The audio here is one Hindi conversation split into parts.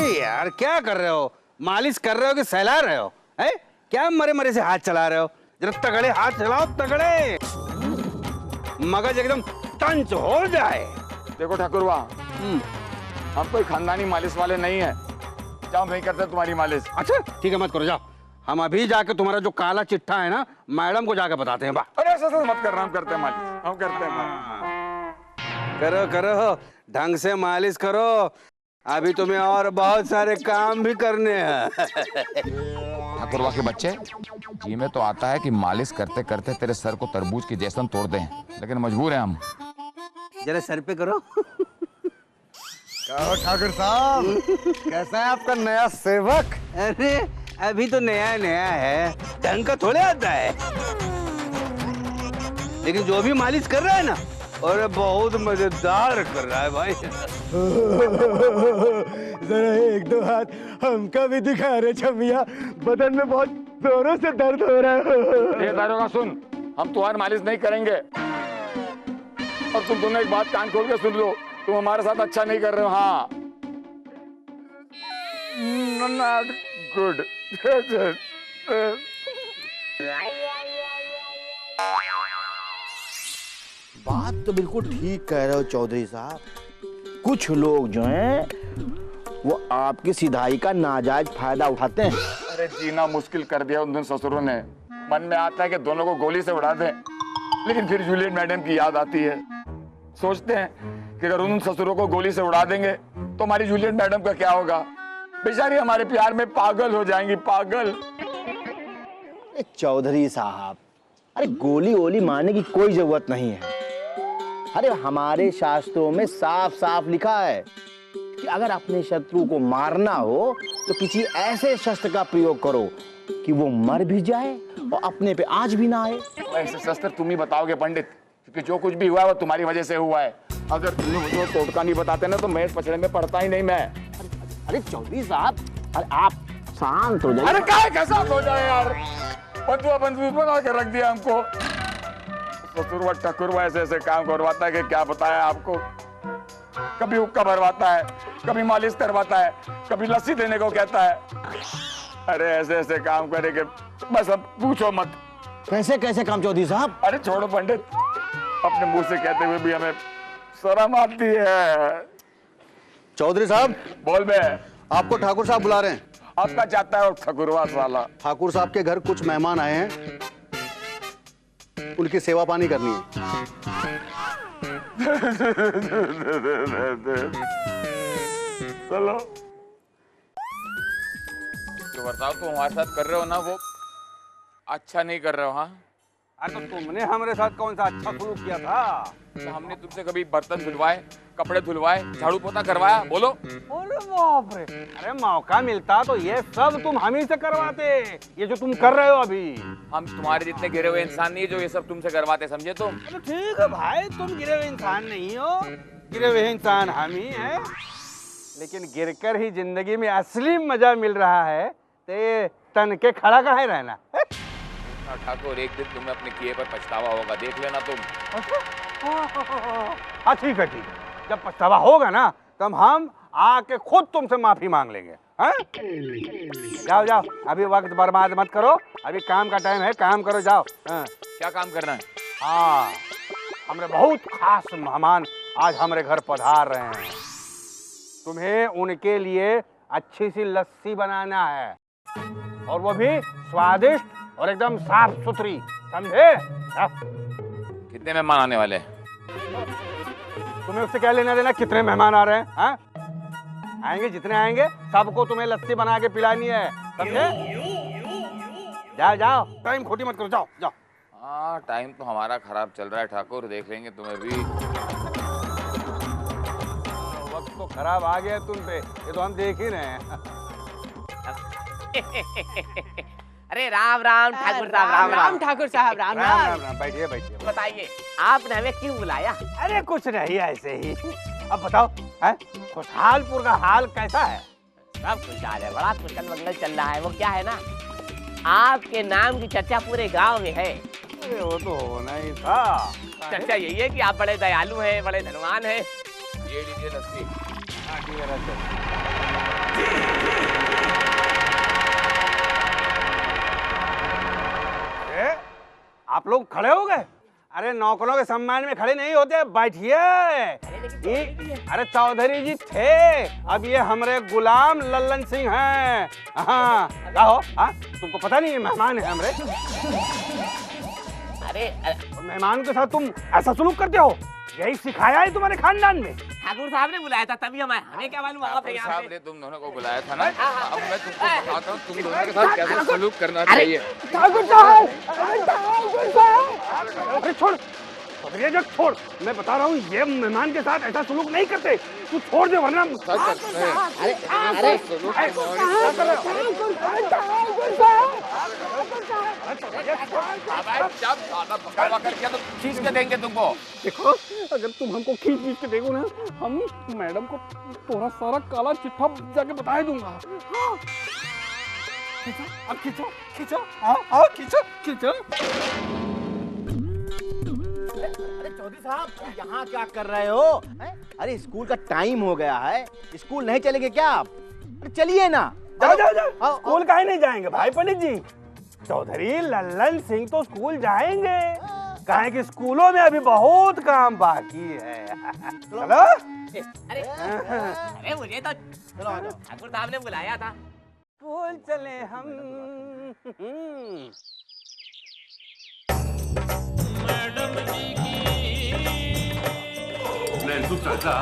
यार क्या कर रहे हो? मालिश कर रहे हो कि सहला रहे हो? हैं? क्या मरे मरे से हाथ चला रहे हो? जरा तगड़े हाथ चलाओ, तगड़े, मगज एकदम टंच हो जाए। देखो ठाकुरवा, हम कोई खानदानी मालिश वाले नहीं है। जाओ, नहीं करते तुम्हारी मालिश। अच्छा ठीक है, मत करो, जाओ। हम अभी जाके तुम्हारा जो काला चिट्ठा है ना, मैडम को जाके बताते हैं। अरे ऐसा मत करना, हम करते हैं मालिश, हम करते हैं मालिश। करो करो, ढंग से मालिश करो। अभी तुम्हें और बहुत सारे काम भी करने हैं। ठाकुरवा के बच्चे, जी में तो आता है कि मालिश करते करते तेरे सर को तरबूज की जैसन तोड़ दें, लेकिन मजबूर हैं हम। जरा सर पे करो। ठाकुर साहब, कैसा है आपका नया सेवक? अरे अभी तो नया नया है, ढंग का थोड़े आता है, लेकिन जो भी मालिश कर रहा है ना, और बहुत मजेदार कर रहा है भाई। जरा एक दो हाथ हमका भी दिखा रहे छमिया, बदन में बहुत जोरों से दर्द हो रहा है। ये दारोगा सुन, हम तुम्हारी मालिश नहीं करेंगे। और तुम दोनों एक बात कान खोल के सुन लो, तुम हमारे साथ अच्छा नहीं कर रहे हो। हाँ, नॉट गुड। बात तो बिल्कुल ठीक कह रहे हो चौधरी साहब। कुछ लोग जो हैं वो आपकी सिधाई का नाजायज फायदा उठाते हैं। अरे जीना मुश्किल कर दिया उन दोनों ससुरों ने। मन में आता है कि दोनों को गोली से उड़ा दें, लेकिन फिर जूलियट मैडम की याद आती है। सोचते हैं कि अगर उन ससुरों को गोली से उड़ा देंगे तो हमारी जूलियट मैडम का क्या होगा? बेचारी हमारे प्यार में पागल हो जाएंगी, पागल। चौधरी साहब, अरे गोली वोली मारने की कोई जरूरत नहीं है। अरे हमारे शास्त्रों में साफ साफ लिखा है कि अगर अपने शत्रु को मारना हो तो किसी ऐसे शस्त्र का प्रयोग करो कि वो मर भी जाए और अपने पे आंच भी ना आए। ऐसे शस्त्र तुम ही बताओगे पंडित, क्योंकि जो कुछ भी हुआ है वो तुम्हारी वजह से हुआ है। अगर तुम मुझे टोटका नहीं बताते ना तो मैं इस पछड़े में पड़ता ही नहीं। मैं अरे चौधरी साहब, अरे आप शांत हो जाइए। अरे क्या कैसा हो जाए यार, बंधुआ बंधु बना के रख दिया हमको। ससुरवा ठकुरवा ऐसे ऐसे काम करवाता है कि क्या बताया आपको। कभी हुक्का भरवाता है, कभी मालिश करवाता है, कभी लस्सी देने को कहता है। अरे ऐसे ऐसे काम करे कि बस अब पूछो मत। कैसे कैसे काम चौधरी साहब? अरे छोड़ो पंडित, अपने मुंह से कहते हुए भी हमें शर्म आती है। चौधरी साहब, बोल बे। आपको ठाकुर साहब बुला रहे हैं। आपका चाहता है ठकुरवा साला। ठाकुर साहब के घर कुछ मेहमान आए हैं, उनकी सेवा पानी करनी है। चलो, जो बर्ताव तुम हमारे साथ कर रहे हो ना वो अच्छा नहीं कर रहे हो। हाँ, तो तुमने हमारे साथ कौन सा अच्छा सलूक किया था? तो हमने तुमसे कभी बर्तन धुलवाए, कपड़े धुलवाए, झाड़ू पोछा करवाया? बोलो। अरे बाप रे, अरे मौका मिलता तो ये सब तुम हम ही से करवाते, ये जो तुम कर रहे हो अभी। हम तुम्हारे जितने गिरे हुए इंसान नहीं है जो ये सब तुमसे करवाते, समझे तुम? तो ठीक है भाई, तुम गिरे हुए इंसान नहीं हो, गिरे हुए इंसान हम ही हैं। लेकिन गिरकर ही जिंदगी में असली मजा मिल रहा है, तो ये तन के खड़ा कहाँ रहना है? ठाकुर, एक दिन तुम्हें अपने किए पर पछतावा होगा, देख लेना तुम। हाँ ठीक है, ठीक है। जब पछतावा होगा ना तब हम आके खुद तुमसे माफी मांग लेंगे। हाँ? जाओ जाओ, अभी वक्त बर्बाद मत करो, अभी काम का टाइम है, काम करो, जाओ। हाँ। क्या काम करना है? हाँ, हमारे बहुत खास मेहमान आज हमारे घर पधार रहे हैं। तुम्हें उनके लिए अच्छी सी लस्सी बनाना है, और वो भी स्वादिष्ट और एकदम साफ सुथरी, समझे? कितने मेहमान आने वाले हैं? तुम्हें उससे क्या लेना देना कितने मेहमान आ रहे हैं? हाँ? आएंगे, जितने आएंगे सबको तुम्हें लस्सी बना के पिलानी है, समझे? जाओ जाओ, टाइम खोटी मत करो, जाओ जाओ। हाँ, टाइम तो हमारा खराब चल रहा है ठाकुर, देख लेंगे तुम्हें भी। वक्त तो खराब आ गया तुम पे, ये तो हम देख ही रहे हैं। अरे राम राम ठाकुर साहब, राम राम ठाकुर साहब, राम राम। बैठिए बैठिए। बताइए आपने हमें क्यों बुलाया? अरे कुछ नहीं, ऐसे ही। अब बताओ, है खुशहालपुर का हाल कैसा है? सब खुशहाल है, बड़ा कुशल मंगल चल रहा है। वो क्या है ना, आपके नाम की चर्चा पूरे गांव में है। अरे वो तो होना ही था। चर्चा यही है कि आप बड़े दयालु हैं, बड़े धनवान हैं। ये लीजिए लस्सी। हाँ ठीक है, आप लोग खड़े हो गए? अरे नौकरों के सम्मान में खड़े नहीं होते, बैठिए। अरे चौधरी जी थे, अब ये हमारे गुलाम लल्लन सिंह हैं। हाँ क्या हो? हाँ तुमको पता नहीं है मेहमान है हमरे? अरे मेहमान के साथ तुम ऐसा सलूक करते हो? यही सिखाया है तुम्हारे खानदान में? ठाकुर साहब ने बुलाया था तभी हमें क्या मालूम आप यहाँ साहब पे? ने तुम दोनों को बुलाया था ना। अब मैं तुमको बताता हूँ तुम दोनों के साथ कैसे सलूक करना चाहिए। ठाकुर साहब, अरे छोड़, चौधरी जग छोड़। मैं बता रहा हूँ ये मेहमान के साथ ऐसा सलूक नहीं करते। तू छोड़ दे वरना। तो खींच के देंगे तुमको। देखो अगर तुम हमको खींच खींच के देखो ना, हम मैडम को थोड़ा सारा काला चिट्ठा जाके बता दूंगा। अब खींचो खींचो, आओ खींचो खींचो। अरे चौधरी साहब यहाँ क्या कर रहे हो? अरे स्कूल का टाइम हो गया है, स्कूल नहीं चलेंगे क्या आप? अरे चलिए ना। जाओ जाओ जाओ। स्कूल काहे नहीं जाएंगे भाई पंडित जी? चौधरी लल्लन सिंह तो स्कूल जाएंगे, काहे कि स्कूलों में अभी बहुत काम बाकी है। चलो। अरे मुझे तो ठाकुर साहब ने बुलाया था। स्कूल चले हम। चाचा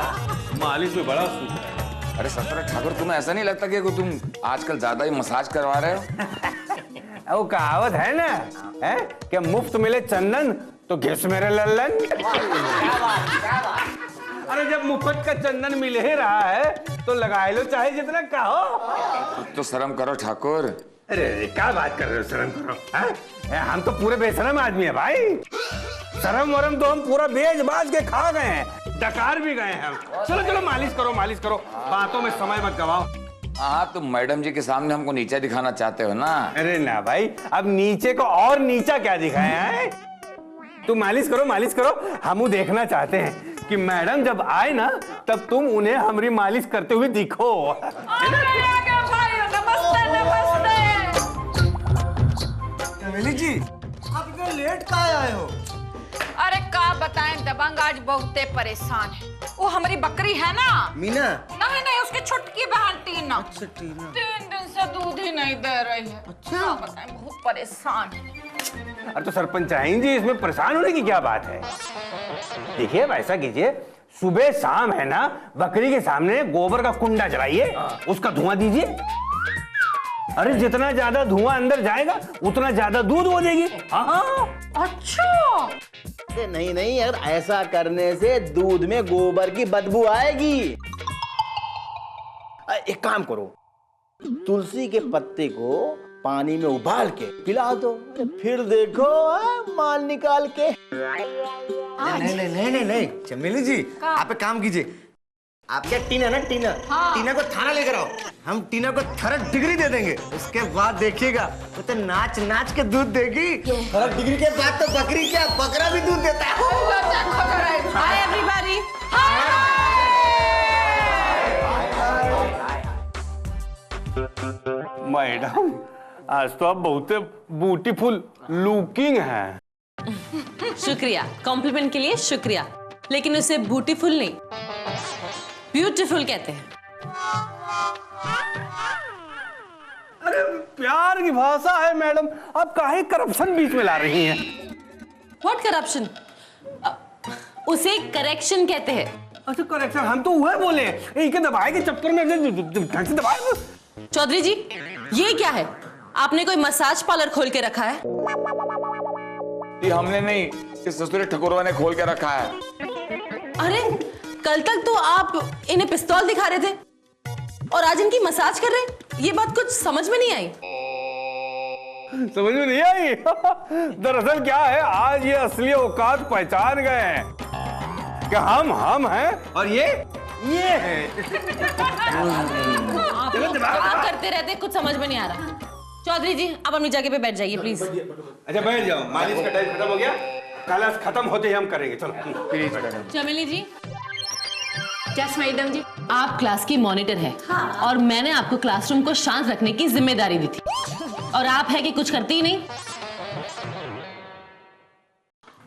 मालिश में बड़ा सुख है। अरे ससुर ठाकुर तुम्हें ऐसा नहीं लगता कि तुम आजकल ज्यादा ही मसाज करवा रहे हो? वो कहावत है ना, है कि मुफ्त मिले चंदन तो घिस मेरे लल्लन। अरे जब मुफ्त का चंदन मिल ही रहा है तो लगा लो चाहे जितना कहो। तो शर्म करो ठाकुर। अरे क्या बात कर रहे हो, शर्म करो। हम तो पूरे बेशरम आदमी है भाई। शर्म वरम तो हम पूरा बेच बाज के खा गए हैं, डकार भी गए हैं हम। चलो चलो मालिश करो मालिश करो, बातों में समय मत गवाओ। हाँ तुम मैडम जी के सामने हमको नीचा दिखाना चाहते हो ना? अरे ना भाई, अब नीचे को और नीचा क्या दिखाया है? तुम मालिश करो, हम देखना चाहते हैं कि मैडम जब आए ना तब तुम उन्हें हमारी मालिश करते हुए दिखो। कमेली जी आप इतना लेट काहे आए हो? अरे का बताएं, दबंग आज बहुते परेशान है। वो हमारी बकरी है ना मीना। नहीं नहीं, उसकी छुटकी बहन टीना। अच्छा टीना। 3 दिन से दूध ही नहीं दे रही है। अच्छा। क्या बताएं, बहुत परेशान है। अरे तो सरपंच जी इसमें परेशान होने की क्या बात है? देखिए वैसा कीजिए, सुबह शाम है ना बकरी के सामने गोबर का कुंडा जलाइए, उसका धुआं दीजिए। अरे जितना ज्यादा धुआं अंदर जाएगा उतना ज्यादा दूध हो जाएगी। हाँ। अच्छा। अरे नहीं नहीं, अगर ऐसा करने से दूध में गोबर की बदबू आएगी। एक काम करो, तुलसी के पत्ते को पानी में उबाल के पिला दो, फिर देखो माल निकाल के। नहीं चमेली जी आप एक काम कीजिए, आप क्या टीना ना टीना, टीना को थाना लेकर आओ, हम टीना को 3rd डिग्री दे देंगे। उसके बाद देखिएगा वो तो नाच नाच के दूध देगी। 3rd डिग्री के बाद तो बकरी क्या बकरा भी दूध देता है। Hi everybody. मैडम आज तो आप बहुत ब्यूटीफुल लुकिंग हैं। शुक्रिया, कॉम्प्लीमेंट के लिए शुक्रिया, लेकिन उसे ब्यूटीफुल नहीं ब्यूटीफुल कहते हैं। अरे प्यार की भाषा है मैडम, आप काहे करप्शन बीच में ला रही हैं? What corruption? उसे करेक्शन कहते हैं। अच्छा करेक्शन, हम तो वह बोले इनके दबाए के चक्कर में ढंग से दबाए। चौधरी जी ये क्या है? आपने कोई मसाज पार्लर खोल के रखा है? ये हमने नहीं, इस ससुर ठकुरवा ने खोल के रखा है। अरे कल तक तो आप इन्हें पिस्तौल दिखा रहे थे और आज इनकी मसाज कर रहे। ये बात कुछ समझ में नहीं आई। समझ में नहीं आई? दरअसल क्या है, आज ये असली औकात पहचान गए हैं कि हम हैं और ये है। आप लोग क्या करते रहते कुछ समझ में नहीं आ रहा। चौधरी जी आप अपनी जगह पे बैठ जाइए प्लीज। अच्छा बैठ जाओ, मालिश का टाइम खत्म हो गया, क्लास खत्म होते ही हम करेंगे। चलो प्लीज। चमेली जी यस मैडम जी। आप क्लास की मॉनिटर है और मैंने आपको क्लासरूम को शांत रखने की जिम्मेदारी दी थी और आप है कि कुछ करती ही नहीं।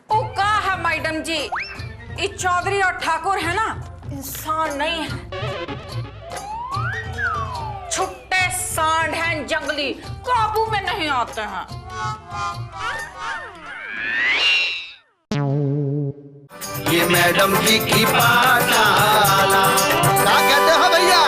ओ का है मैडम जी, ये चौधरी और ठाकुर है ना, इंसान नहीं है, छुट्टे सांड हैं, जंगली, काबू में नहीं आते हैं। ये मैडम जी की पाठशाला। क्या कहते हो भैया?